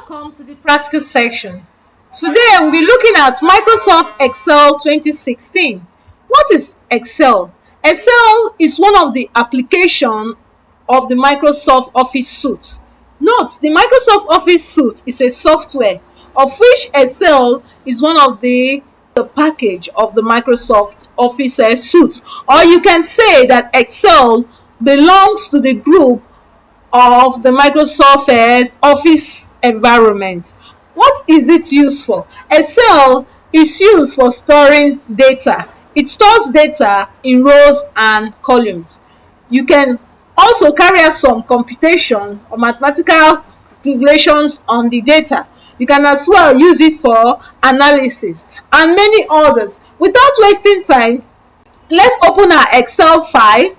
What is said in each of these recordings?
Welcome to the practical section. Today we'll be looking at Microsoft Excel 2016. What is Excel? Excel is one of the applications of the Microsoft Office suite. Note, the Microsoft Office suite is a software of which Excel is one of the package of the Microsoft Office suite. Or you can say that Excel belongs to the group of the Microsoft Office environment. What is it used for? Excel is used for storing data. It stores data in rows and columns. You can also carry out some computation or mathematical calculations on the data. You can as well use it for analysis and many others. Without wasting time, let's open our Excel file.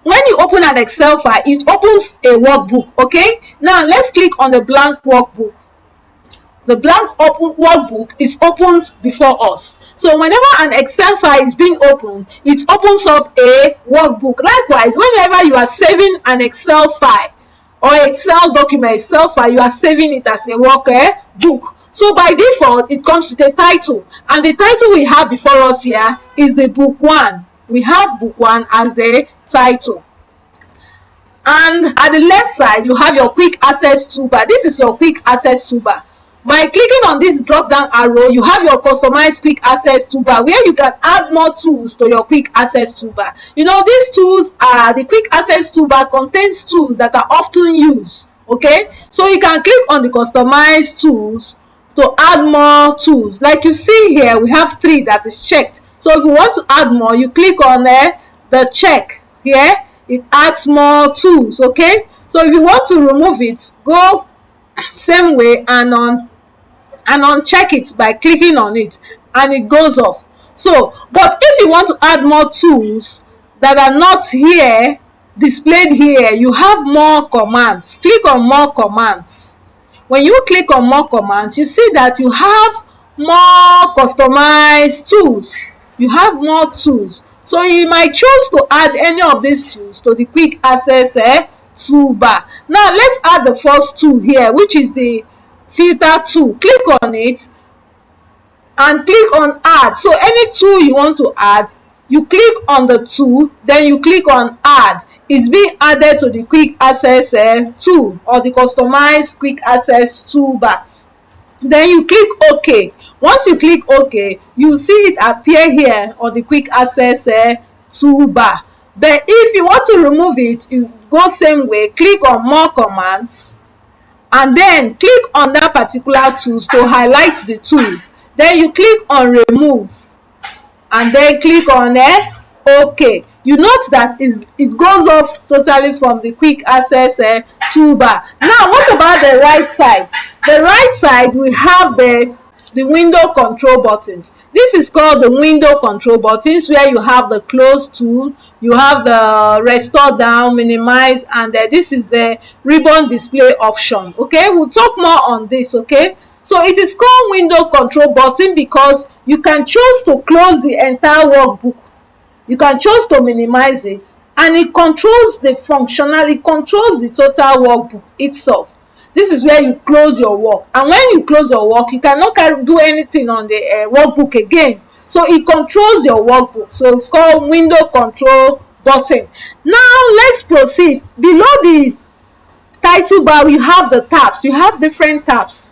When you open an Excel file, it opens a workbook. Okay, now let's click on the blank workbook. The blank workbook is opened before us. So whenever an Excel file is being opened, it opens up a workbook. Likewise, whenever you are saving an Excel file or Excel document, Excel file, you are saving it as a workbook. So by default, it comes with a title, and the title we have before us here is the book 1. We have book 1 as the title. And at the left side, you have your quick access toolbar. This is your quick access toolbar. By clicking on this drop down arrow, you have your customized quick access toolbar where you can add more tools to your quick access toolbar. You know, these tools are the quick access toolbar contains tools that are often used. Okay, so you can click on the customized tools to add more tools. Like you see here, we have 3 that is checked. So if you want to add more, you click on the check here. It adds more tools. Okay, so if you want to remove it, go same way and uncheck it by clicking on it, and it goes off. So but if you want to add more tools that are not here displayed here, you have more commands. Click on more commands. When you click on more commands, you see that you have more customized tools. You have more tools. So you might choose to add any of these tools to the quick access toolbar. Now let's add the first tool here, which is the filter tool. Click on it and click on add. So any tool you want to add, you click on the tool, then you click on add. It's being added to the quick access tool or the customized quick access toolbar. Then you click OK. Once you click OK, you see it appear here on the quick access toolbar. Then if you want to remove it, you go same way, click on more commands, and then click on that particular tool to highlight the tool. Then you click on remove, and then click on OK. You note that it goes off totally from the quick access toolbar. Now what about the right side? The right side, we have the window control buttons. This is called the window control buttons, where you have the close tool, you have the restore down, minimize, and this is the ribbon display option. Okay, we'll talk more on this. Okay, so it is called window control button because you can choose to close the entire workbook, you can choose to minimize it, and it controls the functionality, it controls the total workbook itself. This is where you close your work, and when you close your work, you cannot do anything on the workbook again. So it controls your workbook. So it's called window control button. Now let's proceed. Below the title bar, we have the tabs. You have different tabs.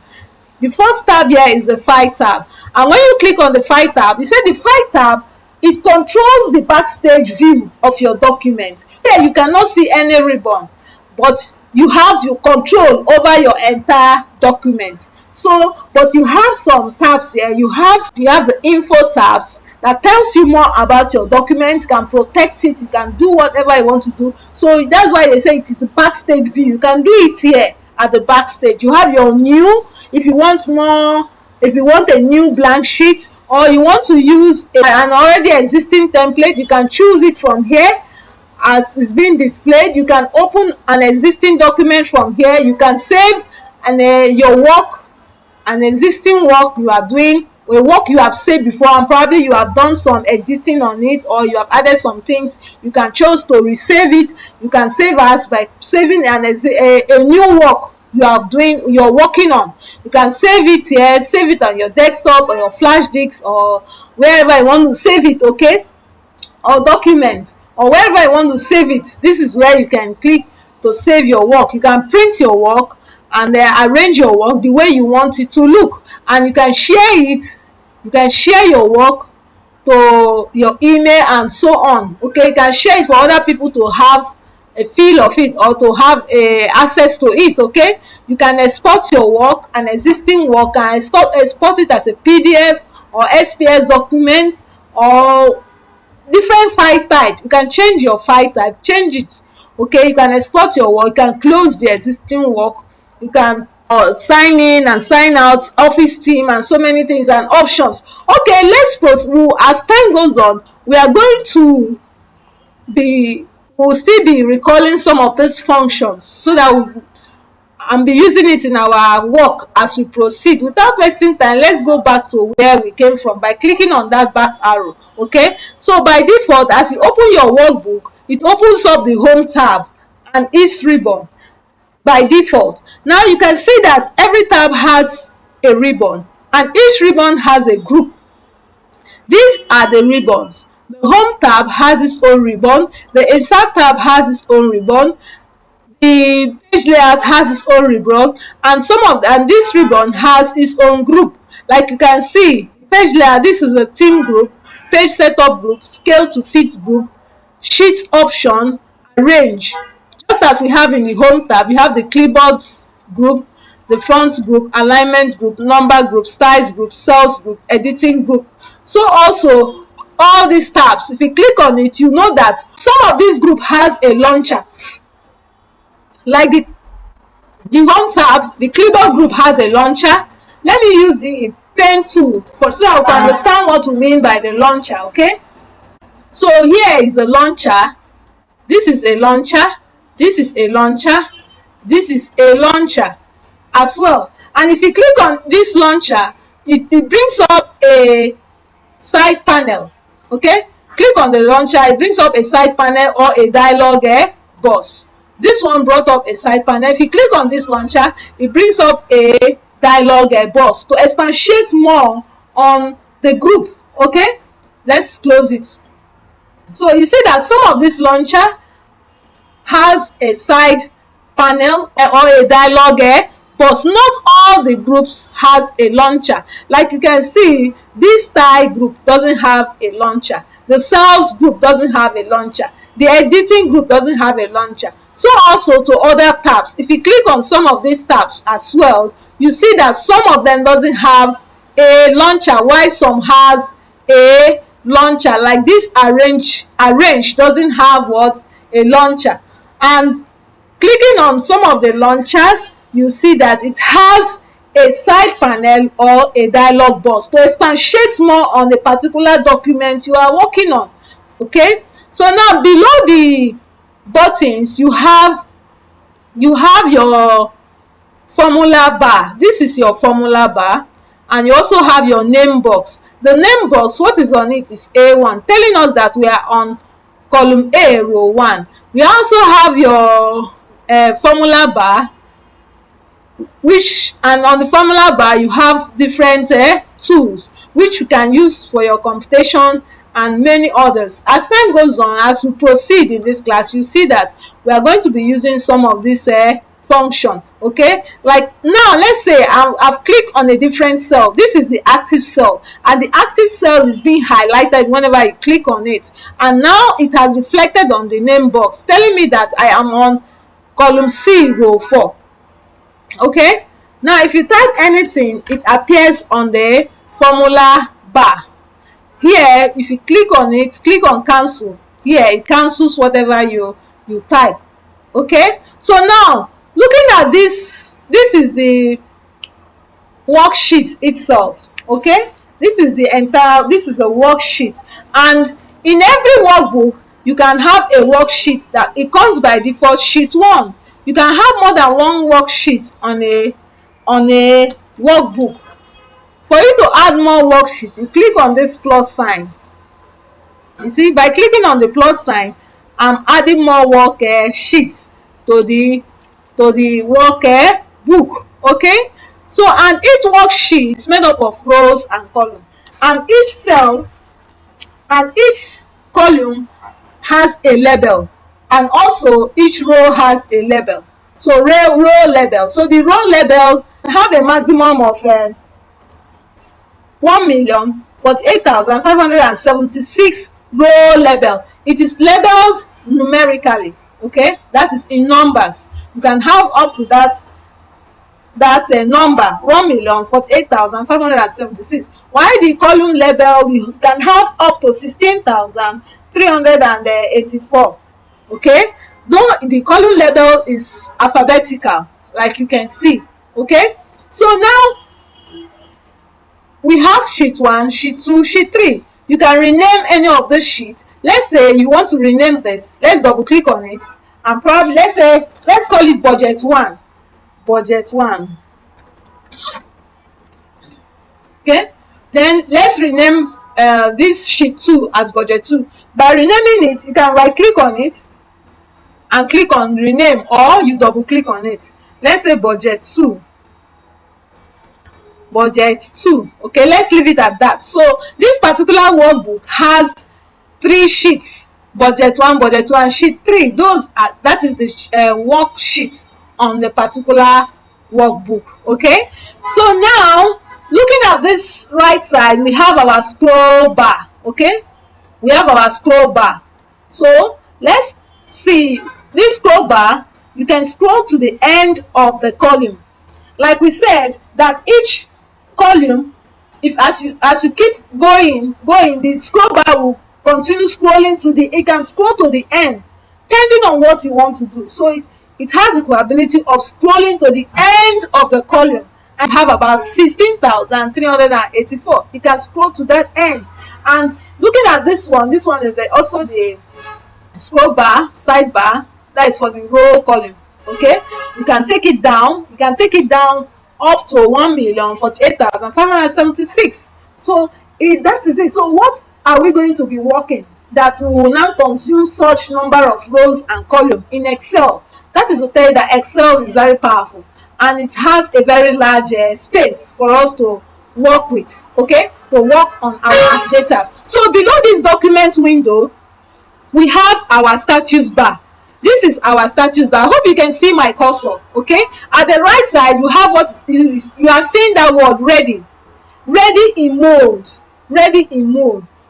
The first tab here is the file tab, and when you click on the file tab, you see the file tab, it controls the backstage view of your document. Here you cannot see any ribbon, but you have your control over your entire document. So but you have some tabs here. You have the info tabs that tells you more about your document. You can protect it, you can do whatever you want to do. So that's why they say it is the backstage view. You can do it here at the backstage. You have your new, if you want more, if you want a new blank sheet, or you want to use an already existing template, you can choose it from here as is being displayed. You can open an existing document from here. You can save your work, an existing work you are doing, a work you have saved before, and probably you have done some editing on it, or you have added some things. You can choose to resave it. You can save as by saving a new work you're working on. You can save it here, save it on your desktop or your flash disk or wherever you want to save it, okay, or documents or wherever you want to save it. This is where you can click to save your work. You can print your work and arrange your work the way you want it to look, and you can share it. You can share your work to your email and so on, okay. You can share it for other people to have a feel of it or to have access to it, okay. You can export your work, an existing work, and export it as a PDF or SPS documents or different file type. You can change your file type, change it, okay. You can export your work, you can close the existing work, you can sign in and sign out, office team, and so many things and options. Okay, let's proceed. As time goes on, we are going to be we'll still be recalling some of these functions so that we and be using it in our work as we proceed. Without wasting time, let's go back to where we came from by clicking on that back arrow, okay. So by default, as you open your workbook, it opens up the home tab and each ribbon by default. Now you can see that every tab has a ribbon and each ribbon has a group. These are the ribbons. The home tab has its own ribbon, the insert tab has its own ribbon, the page layout has its own ribbon, and this ribbon has its own group. Like you can see, page layout, this is a theme group, page setup group, scale to fit group, sheet option, arrange. Just as we have in the home tab, you have the clipboard group, the font group, alignment group, number group, styles group, cells group, editing group. So also all these tabs, if you click on it, you know that some of this group has a launcher. Like the home tab, the clipboard group has a launcher. Let me use the pen tool so that we can understand what we mean by the launcher, okay. So here is the launcher. This is a launcher, this is a launcher, this is a launcher as well. And if you click on this launcher, it brings up a side panel, okay. Click on the launcher, it brings up a side panel or a dialog box. This one brought up a side panel. If you click on this launcher, it brings up a dialog box to expatiate more on the group, okay. Let's close it. So you see that some of this launcher has a side panel or a dialog but not all the groups has a launcher. Like you can see, this style group doesn't have a launcher, the cells group doesn't have a launcher, the editing group doesn't have a launcher. So also to other tabs, if you click on some of these tabs as well, you see that some of them doesn't have a launcher while some has a launcher. Like this arrange doesn't have what? A launcher. And clicking on some of the launchers, you see that it has a side panel or a dialog box to expatiate more on a particular document you are working on, okay. So now below the buttons, you have your formula bar. This is your formula bar, and you also have your name box. The name box, what is on it is A1, telling us that we are on column A, row 1. We also have your formula bar, and on the formula bar you have different tools which you can use for your computation and many others. As time goes on, as we proceed in this class, you see that we are going to be using some of this function, okay. Like now, let's say I've clicked on a different cell. This is the active cell, and the active cell is being highlighted whenever you click on it, and now it has reflected on the name box telling me that I am on column C, row 4, okay. Now if you type anything, it appears on the formula bar. Here, if you click on it, click on cancel. Here it cancels whatever you type, okay. So now looking at this is the worksheet itself, okay. This is the worksheet, and in every workbook you can have a worksheet that it comes by default sheet 1. You can have more than one worksheet on a workbook. For you to add more worksheets, you click on this plus sign. You see, by clicking on the plus sign, I'm adding more work sheets to the work workbook. Okay, so and each worksheet is made up of rows and columns, and each cell and each column has a label, and also each row has a label. So row label, so the row label have a maximum of 1,048,576 row label. It is labeled numerically. Okay, that is in numbers. You can have up to that number, 1,048,576. While the column label, you can have up to 16,384. Okay, though the column label is alphabetical, like you can see. Okay, so now we have sheet 1, sheet 2, sheet 3. You can rename any of the sheets. Let's say you want to rename this. Let's double click on it, and probably let's call it budget 1. Budget 1. Okay, then let's rename this sheet 2 as budget 2. By renaming it, you can right click on it and click on rename, or you double click on it. Let's say budget 2. Budget 2. Okay, let's leave it at that. So this particular workbook has 3 sheets: budget 1, budget 2, and sheet 3. That is the worksheet on the particular workbook. Okay, so now looking at this right side, we have our scroll bar. Okay, we have our scroll bar. So let's see this scroll bar. You can scroll to the end of the column. Like we said, that each column, if as you keep going, the scroll bar will continue scrolling it can scroll to the end, depending on what you want to do. So it has the capability of scrolling to the end of the column, and have about 16,384. You can scroll to that end. And looking at this one is also the scroll bar, sidebar, that is for the row column. Okay, you can take it down. Up to 1,048,576. So that is it. So what are we going to be working that will now consume such number of rows and columns in Excel? That is to tell you that Excel is very powerful, and it has a very large space for us to work with. Okay, to work on our data. So below this document window, we have our status bar. This is our status bar. I hope you can see my cursor. Okay, at the right side you have what is, you are seeing that word ready in mode.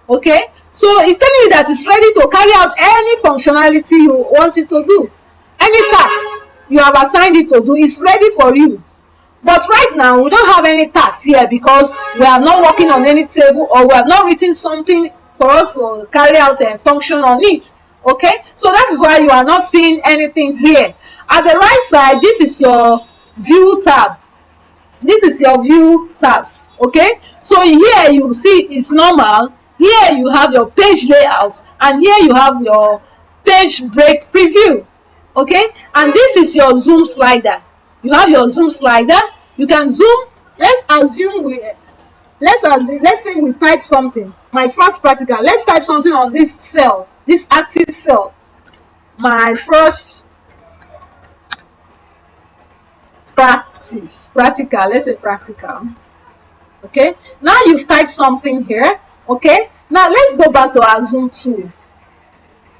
Okay, so it's telling you that it's ready to carry out any functionality you want it to do. Any task you have assigned it to do is ready for you. But right now we don't have any tasks here, because we are not working on any table, or we have not written something for us to carry out a function on it. Okay, so that is why you are not seeing anything here. At the right side, this is your view tab. Okay, so here you see it's normal. Here you have your page layout, and here you have your page break preview. Okay, and this is your zoom slider. You have your zoom slider. You can zoom. Let's say we type something. My first practical, let's type something on this cell, this active cell. My first practical, let's say practical. Okay, now you've typed something here. Okay, now let's go back to our zoom tool.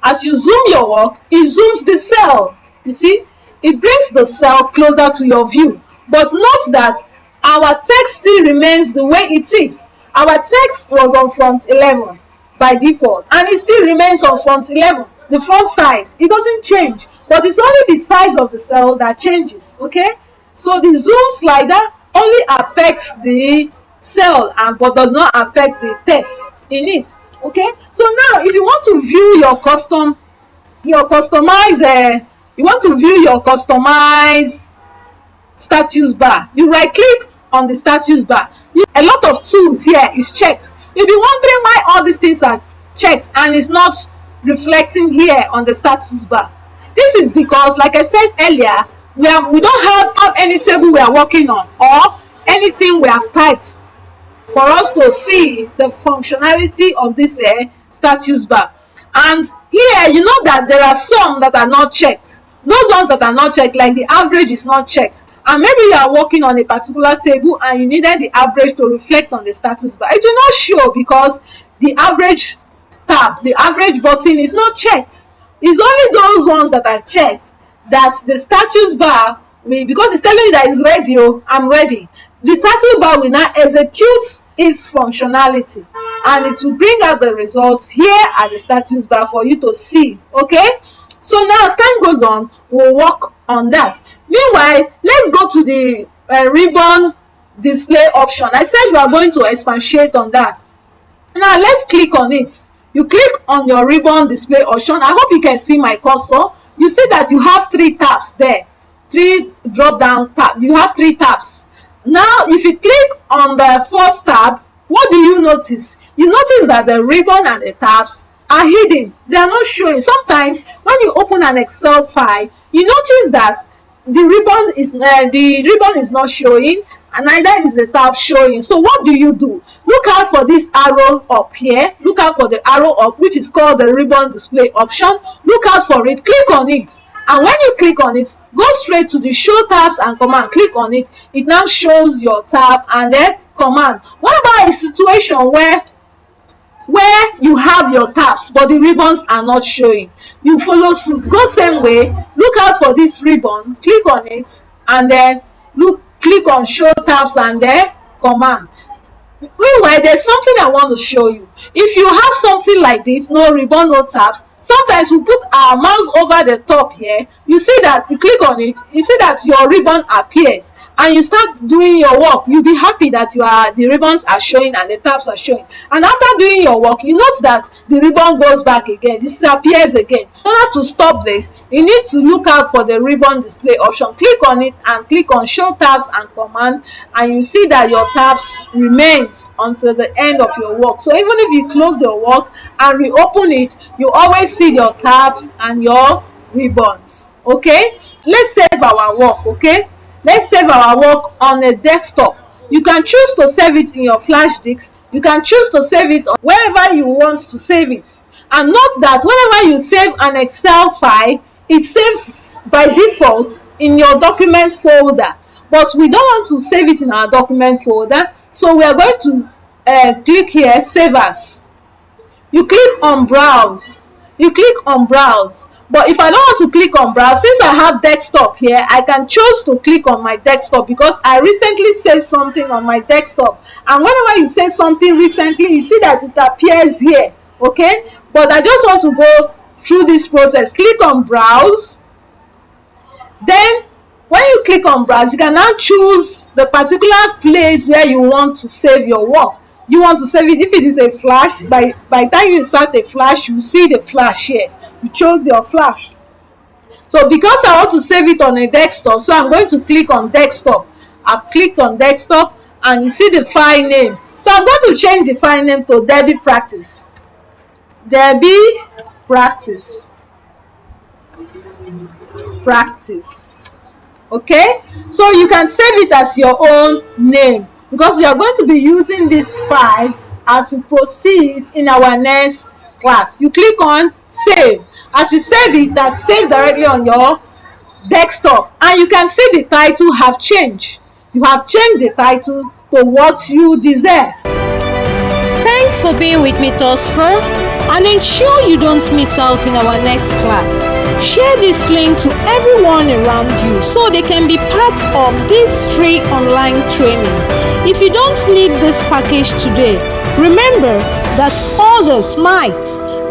As you zoom your work, it zooms the cell. You see, it brings the cell closer to your view. But note that our text still remains the way it is. Our text was on front 11 by default, and it still remains on front 11. The font size, it doesn't change, but it's only the size of the cell that changes. Okay, so the zoom slider only affects the cell, but does not affect the text in it. Okay, so now if you want to view your customized status bar, you right click on the status bar. A lot of tools here is checked. You'll be wondering why all these things are checked and it's not reflecting here on the status bar. This is because, like I said earlier, we don't have any table we are working on, or anything we have typed for us to see the functionality of this status bar. And here you know that there are some that are not checked. Those ones that are not checked, like the average, is not checked. and maybe you are working on a particular table and you needed the average to reflect on the status bar, it will not show because the average tab, the average button is not checked. It's only those ones that are checked that the status bar will, because it's telling you that it's ready, oh, I'm ready. The status bar will now execute its functionality and it will bring out the results here at the status bar for you to see. Okay, so now as time goes on, we'll work on that. Meanwhile, let's go to the ribbon display option. I said we are going to expatiate on that. Now let's click on it. You click on your ribbon display option. I hope you can see my cursor. You see that you have 3 tabs there, 3 drop down tabs. You have 3 tabs. Now if you click on the first tab, what do you notice? You notice that the ribbon and the tabs are hidden. They are not showing. Sometimes when you open an Excel file, you notice that the ribbon is not showing, and neither is the tab showing. So what do? Look out for this arrow up here. Look out for the arrow up, which is called the ribbon display option. Look out for it, click on it, and when you click on it, go straight to the show tabs and command. Click on it. It now shows your tab and then command. What about a situation where you have your tabs but the ribbons are not showing? You follow suit, go same way. Look out for this ribbon, click on it, and then click on show tabs and then command. Meanwhile, there's something I want to show you. If you have something like this, no ribbon, no tabs, sometimes we put our mouse over the top here. You see that you click on it, you see that your ribbon appears, and you start doing your work. You'll be happy that the ribbons are showing and the tabs are showing. And after doing your work, you note that the ribbon goes back again, disappears again. In order to stop this, you need to look out for the ribbon display option. Click on it and click on show tabs and command, and you see that your tabs remains until the end of your work. So even if you close your work and reopen it, you always see your tabs and your ribbons. Okay, let's save our work. Okay, let's save our work on a desktop. You can choose to save it in your flash disk. You can choose to save it wherever you want to save it. And note that whenever you save an Excel file, it saves by default in your document folder, but we don't want to save it in our document folder, so we are going to click here, save as. You click on browse. But if I don't want to click on browse, since I have desktop here, I can choose to click on my desktop because I recently saved something on my desktop. And whenever you save something recently, you see that it appears here. Okay, but I just want to go through this process. Click on browse. Then when you click on browse, you can now choose the particular place where you want to save your work. You want to save it, if it is a flash, by the time you insert a flash, you see the flash here. You chose your flash. So because I want to save it on a desktop, so I'm going to click on desktop. I've clicked on desktop and you see the file name. So I'm going to change the file name to Debbie Practice. Debbie Practice. Okay, so you can save it as your own name because we are going to be using this file as we proceed in our next class. You click on save. As you save it, that's saved directly on your desktop, and you can see the title have changed. You have changed the title to what you desire. Thanks for being with me thus far, and ensure you don't miss out in our next class. Share this link to everyone around you so they can be part of this free online training. If you don't need this package today, remember that others might,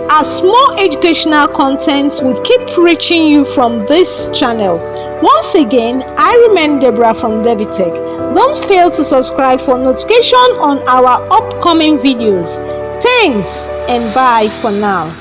as more educational content will keep reaching you from this channel. Once again, I remain Deborah from DebbieTech. Don't fail to subscribe for notification on our upcoming videos. Thanks and bye for now.